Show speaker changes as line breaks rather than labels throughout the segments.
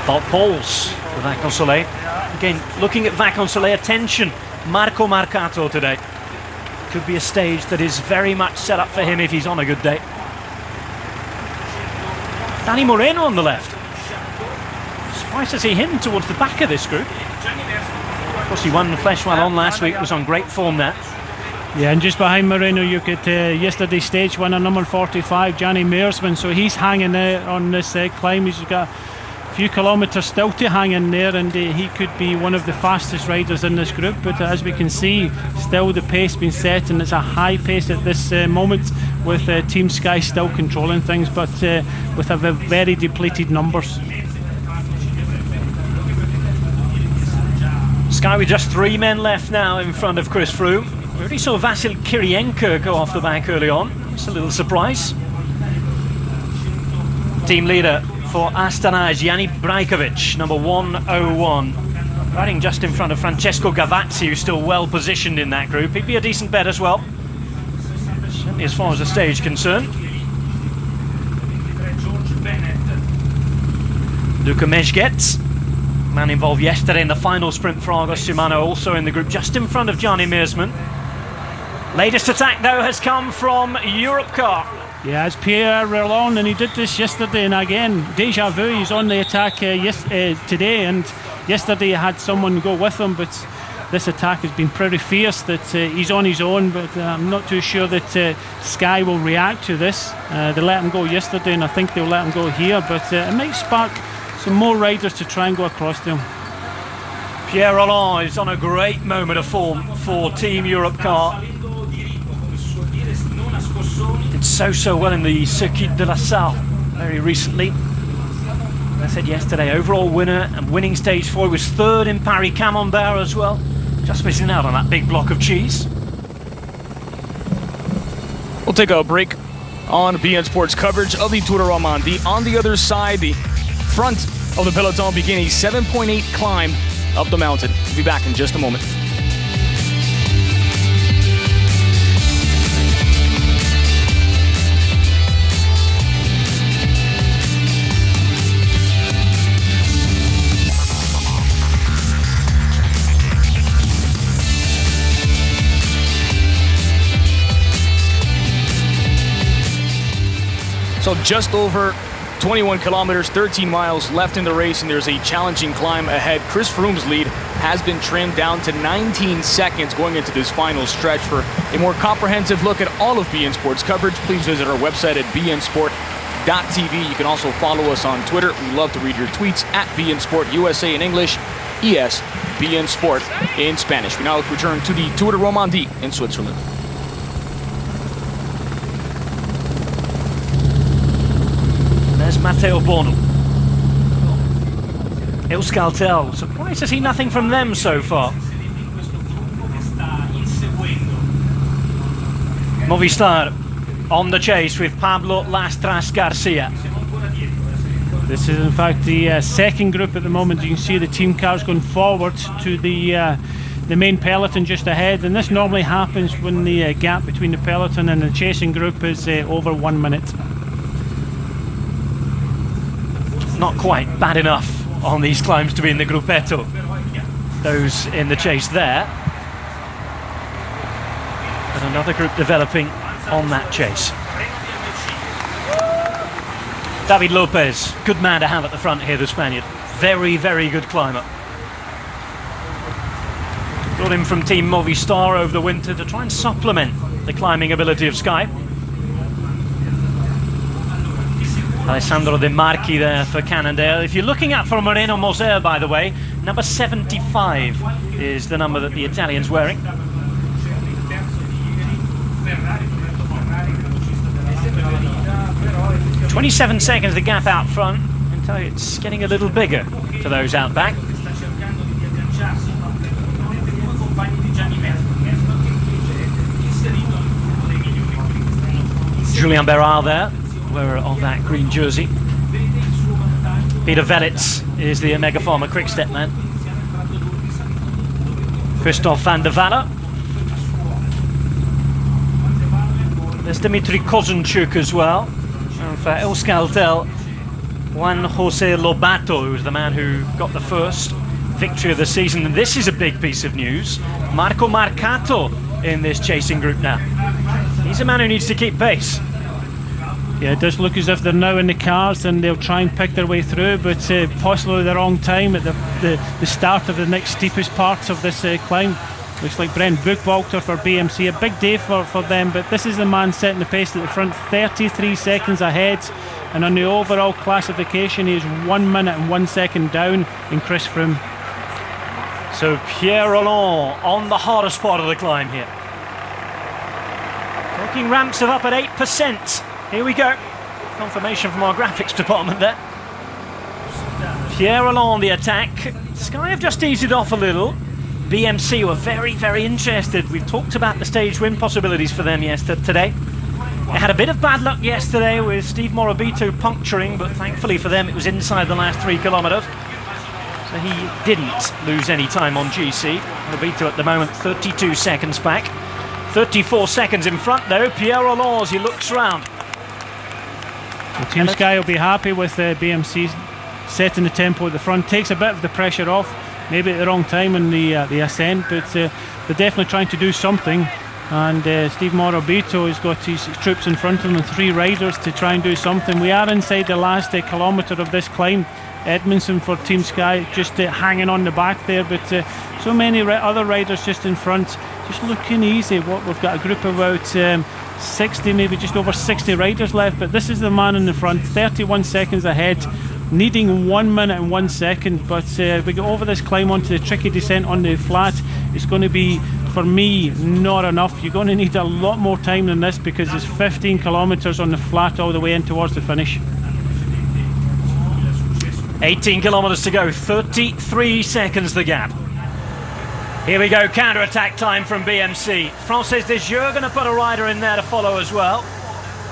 Fault poles for Vacansoleil. Again, looking at Vacansoleil, attention, Marco Marcato today. Could be a stage that is very much set up for him if he's on a good day. Danny Moreno on the left. Surprised to see him towards the back of this group. Of course, he won the Flèche Wallonne last week, was on great form there.
Yeah, and just behind Moreno you get yesterday's stage winner number 45, Gianni Meersman. So he's hanging there on this climb. He's got a few kilometres still to hang in there, and he could be one of the fastest riders in this group. But as we can see, still the pace being set, and it's a high pace at this moment, with Team Sky still controlling things, but with a very depleted numbers.
Sky with just 3 men left now in front of Chris Froome. We already saw Vasil Kirienka go off the back early on. It's a little surprise. Team leader for Astana is Yanni Brajkovic, number 101. Riding just in front of Francesco Gavazzi, who's still well positioned in that group. He'd be a decent bet as well, certainly as far as the stage is concerned. Luca Mezgec, man involved yesterday in the final sprint for Argos Shimano, also in the group just in front of Gianni Meersman. Ladest attack though has come from Europcar.
Yeah, it's Pierre Roland, and he did this yesterday, and again, deja vu, he's on the attack today, and yesterday he had someone go with him, but this attack has been pretty fierce, that he's on his own, but I'm not too sure that Sky will react to this. They let him go yesterday, and I think they'll let him go here, but it might spark some more riders to try and go across to him.
Pierre Roland is on a great moment of form for Team Europcar. Did so well in the Circuit de la Salle very recently. As I said yesterday, overall winner and winning stage 4. He was 3rd in Paris Camembert as well. Just missing out on that big block of cheese.
We'll take a break on BN Sports coverage of the Tour de Romandie. On the other side, the front of the peloton beginning a 7.8 climb up the mountain. We'll be back in just a moment. So just over 21 kilometers, 13 miles left in the race, and there's a challenging climb ahead. Chris Froome's lead has been trimmed down to 19 seconds going into this final stretch. For a more comprehensive look at all of BN Sports coverage, please visit our website at bnsport.tv. You can also follow us on Twitter. We love to read your tweets at BN Sport USA in English, BN Sport in Spanish. We now return to the Tour de Romandie in Switzerland.
There's Matteo Bornum. Euskaltel, surprised to see nothing from them so far. Movistar on the chase with Pablo Lastras Garcia.
This is in fact the second group at the moment. You can see the team cars going forward to the main peloton just ahead, and this normally happens when the gap between the peloton and the chasing group is over 1 minute.
Not quite bad enough on these climbs to be in the gruppetto. Those in the chase there. And another group developing on that chase. David Lopez, good man to have at the front here, the Spaniard. Very, very good climber. Brought him from Team Movistar over the winter to try and supplement the climbing ability of Sky. Alessandro De Marchi there for Cannondale. If you're looking at for Moreno Moser, by the way, number 75 is the number that the Italian's wearing. "27 seconds the gap out front, until it's getting a little bigger to those out back. Julien Berard there, wearer of that green jersey. Peter Velits is the Omega Pharma Quick-Step man. Christophe van der Valle. There's Dimitri Kozenchuk as well. And for Euskaltel, Juan Jose Lobato, who was the man who got the first victory of the season. And this is a big piece of news. Marco Marcato in this chasing group now. He's a man who needs to keep pace.
Yeah, it does look as if they're now in the cars and they'll try and pick their way through, but possibly the wrong time at the start of the next steepest parts of this climb. Looks like Brent Buchwalter for BMC, a big day for them, but this is the man setting the pace at the front, 33 seconds ahead, and on the overall classification he is 1 minute and 1 second down in Chris Froome.
So Pierre Rolland on the hardest part of the climb here. Talking ramps of up at 8%. Here we go. Confirmation from our graphics department there. Pierre Rolland the attack. Sky have just eased it off a little. BMC were very, very interested. We've talked about the stage win possibilities for them today. They had a bit of bad luck yesterday with Steve Morabito puncturing, but thankfully for them it was inside the last 3 kilometres. So he didn't lose any time on GC. Morabito at the moment 32 seconds back. 34 seconds in front though. Pierre Rolland as he looks round.
Well, Team Sky will be happy with BMC setting the tempo at the front. Takes a bit of the pressure off, maybe at the wrong time in the ascent, but they're definitely trying to do something. And Steve Morabito has got his troops in front of him and 3 riders to try and do something. We are inside the last kilometre of this climb. Edmondson for Team Sky just hanging on the back there, but so many other riders just in front, just looking easy. We've got a group of about 60, maybe just over 60 riders left, but this is the man in the front, 31 seconds ahead, needing 1 minute and 1 second. But if we get over this climb onto the tricky descent on the flat, it's going to be, for me, not enough. You're going to need a lot more time than this, because there's 15 kilometres on the flat all the way in towards the finish.
18 kilometres to go, 33 seconds the gap. Here we go, counter-attack time from BMC. Frances Desjeux going to put a rider in there to follow as well.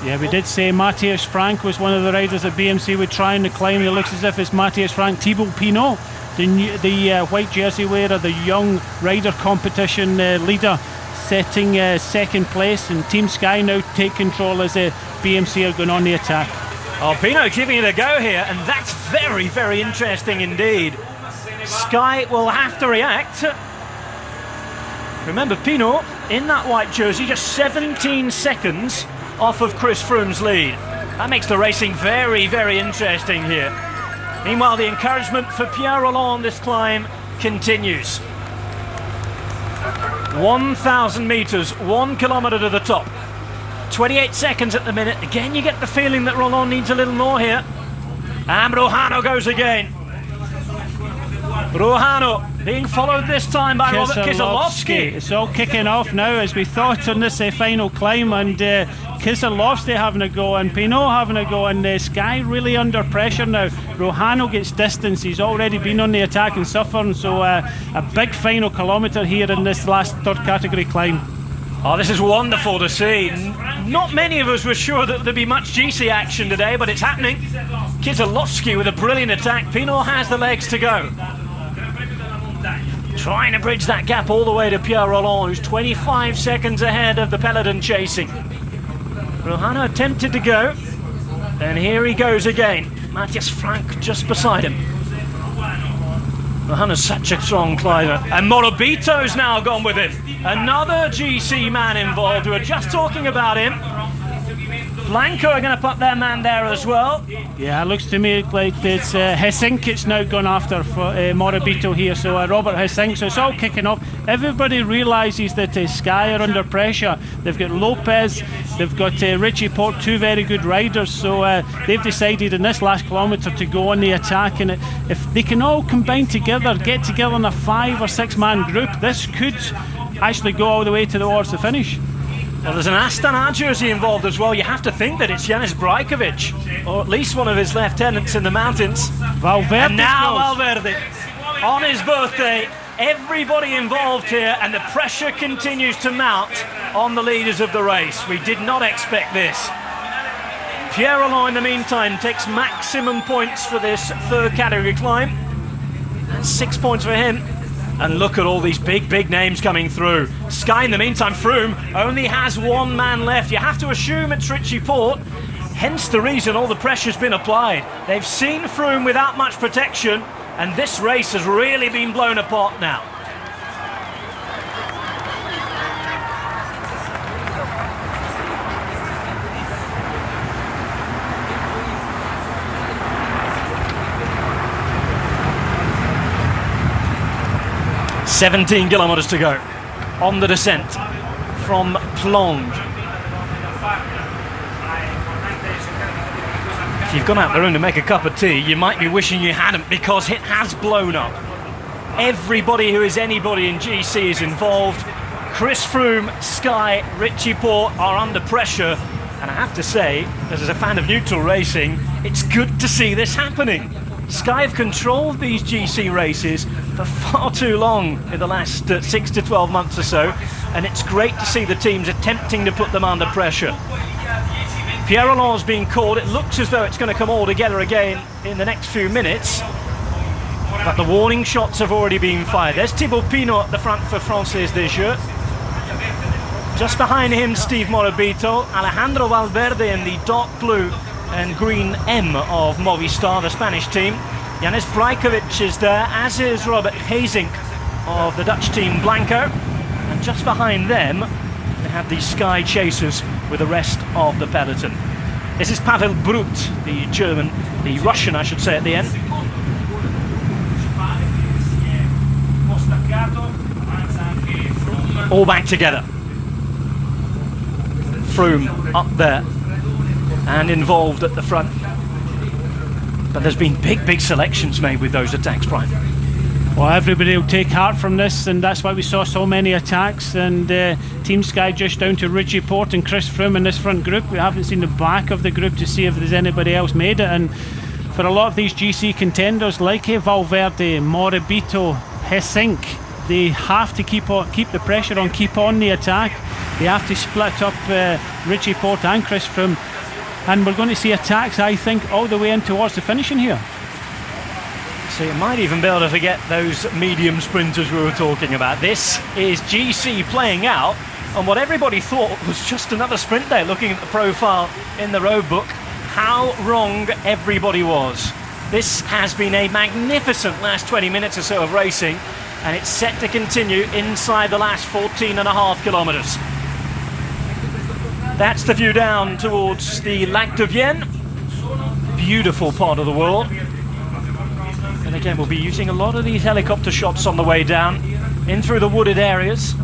Yeah, we did say Matthias Frank was one of the riders that BMC would try in the climb. It looks as if it's Matthias Frank. Thibaut Pinot, the white jersey wearer, the young rider competition leader, setting second place, and Team Sky now take control as BMC are going on the attack.
Oh, Pinot giving it a go here, and that's very, very interesting indeed. Sky will have to react. Remember, Pinot in that white jersey, just 17 seconds off of Chris Froome's lead. That makes the racing very, very interesting here. Meanwhile, the encouragement for Pierre Rolland this climb continues. 1,000 metres, 1 kilometre to the top. 28 seconds at the minute. Again, you get the feeling that Rolland needs a little more here. And Rojano goes again. Rojano being followed this time by Robert Kieselowski.
It's all kicking off now as we thought on this final climb, and Kieselowski having a go and Pinot having a go, and Sky really under pressure now. Rojano gets distance. He's already been on the attack and suffering, so a big final kilometre here in this last third category climb.
Oh, this is wonderful to see. Not many of us were sure that there'd be much GC action today, but it's happening. Kieselowski with a brilliant attack. Pinot has the legs to go. Trying to bridge that gap all the way to Pierre Rolland, who's 25 seconds ahead of the peloton chasing. Rojano attempted to go, and here he goes again. Matthias Frank just beside him. Rojano's such a strong climber. And Morabito's now gone with him. Another GC man involved. We were just talking about him. Blanco are going to put their man there as well.
Yeah, it looks to me like it's Hessink it's now gone after for Morabito here. So Robert Hessink, so it's all kicking off. Everybody realises that Sky are under pressure. They've got Lopez, they've got Richie Porte, 2 very good riders. So they've decided in this last kilometre to go on the attack. And if they can all combine together, get together in a 5 or 6 man group, this could actually go all the way towards the finish.
Well, there's an Astana jersey involved as well. You have to think that it's Janis Brajkovic, or at least one of his lieutenants in the mountains.
Valverde.
And now Valverde, on his birthday. Everybody involved here, and the pressure continues to mount on the leaders of the race. We did not expect this. Pierre Rolland, in the meantime, takes maximum points for this third category climb. That's 6 points for him. And look at all these big names coming through. Sky, in the meantime, Froome only has 1 man left. You have to assume it's Richie Porte. Hence the reason all the pressure's been applied. They've seen Froome without much protection, and this race has really been blown apart now. "17 kilometers to go on the descent from Plonge." If you've gone out the room to make a cup of tea, you might be wishing you hadn't, because it has blown up. Everybody who is anybody in GC is involved. Chris Froome, Sky, Richie Porte are under pressure, and I have to say, as a fan of neutral racing, it's good to see this happening. Sky have controlled these GC races for far too long in the last 6 to 12 months or so, and it's great to see the teams attempting to put them under pressure. Pierre Roland's being called. It looks as though it's going to come all together again in the next few minutes, but the warning shots have already been fired. There's Thibaut Pinot at the front for Française des Jeux. Just behind him, Steve Morabito, Alejandro Valverde in the dark blue and green M of Movistar, the Spanish team. Janez Brajkovic is there, as is Robert Hazink of the Dutch team Blanco. And just behind them, they have the Sky Chasers with the rest of the peloton. This is Pavel Brut, the German, the Russian I should say at the end. All back together. Froome up there and involved at the front. But there's been big selections made with those attacks, Brian.
Well, everybody will take heart from this, and that's why we saw so many attacks. And Team Sky just down to Richie Porte and Chris Froome in this front group. We haven't seen the back of the group to see if there's anybody else made it. And for a lot of these GC contenders, like Valverde, Morabito, Hessink, they have to keep the pressure on, keep on the attack. They have to split up Richie Porte and Chris Froome. And we're going to see attacks, I think, all the way in towards the finishing here.
So you might even be able to forget those medium sprinters we were talking about. This is GC playing out on what everybody thought was just another sprint day, looking at the profile in the road book. How wrong everybody was. This has been a magnificent last 20 minutes or so of racing, and it's set to continue inside the last 14.5 kilometres. That's the view down towards the Lac de Vienne. Beautiful part of the world. And again, we'll be using a lot of these helicopter shots on the way down, in through the wooded areas,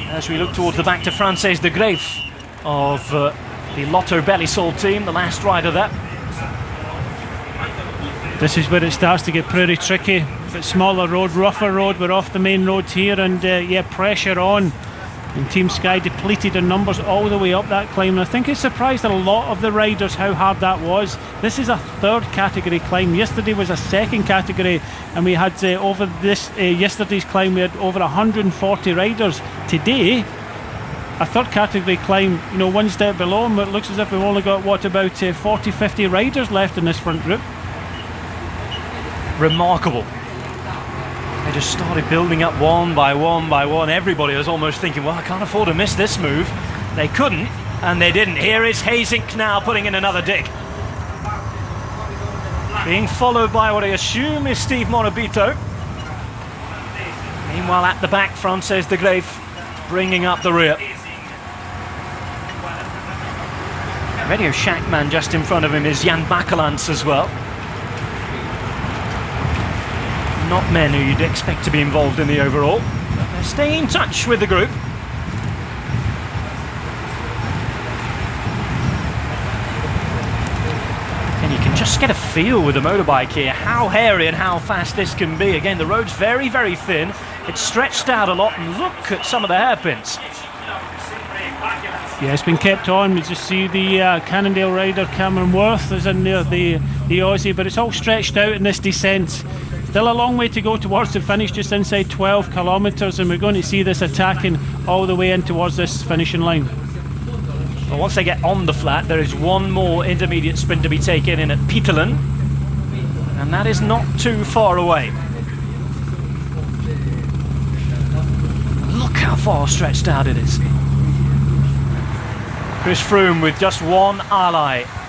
as we look towards the back to Française de Greef of the Lotto Belisol team, the last rider there.
This is where it starts to get pretty tricky. A bit smaller road, rougher road. We're off the main roads here, and yeah, pressure on. And Team Sky depleted in numbers all the way up that climb. And I think it surprised a lot of the riders how hard that was. This is a third category climb. Yesterday was a second category, and we had over this yesterday's climb we had over 140 riders. Today, a third category climb, you know, one step below, and it looks as if we've only got what, about 40-50 riders left in this front group.
Remarkable. They just started building up one by one by one. Everybody was almost thinking, well, I can't afford to miss this move. They couldn't, and they didn't. Here is Hazink now putting in another dig. Being followed by what I assume is Steve Morabito. Meanwhile, at the back, Française de Greef bringing up the rear. Radio Shack man just in front of him is Jan Bakelants as well. Not men who you'd expect to be involved in the overall, but they're staying in touch with the group. And you can just get a feel with the motorbike here, how hairy and how fast this can be. Again, the road's very, very thin. It's stretched out a lot, and look at some of the hairpins.
Yeah, it's been kept on. We just see the Cannondale rider Cameron Worth is in there, the Aussie, but it's all stretched out in this descent. Still a long way to go towards the finish, just inside 12 kilometres, and we're going to see this attacking all the way in towards this finishing line.
Well, once they get on the flat, there is one more intermediate sprint to be taken in at Pietelen, and that is not too far away. Look how far stretched out it is. Chris Froome with just one ally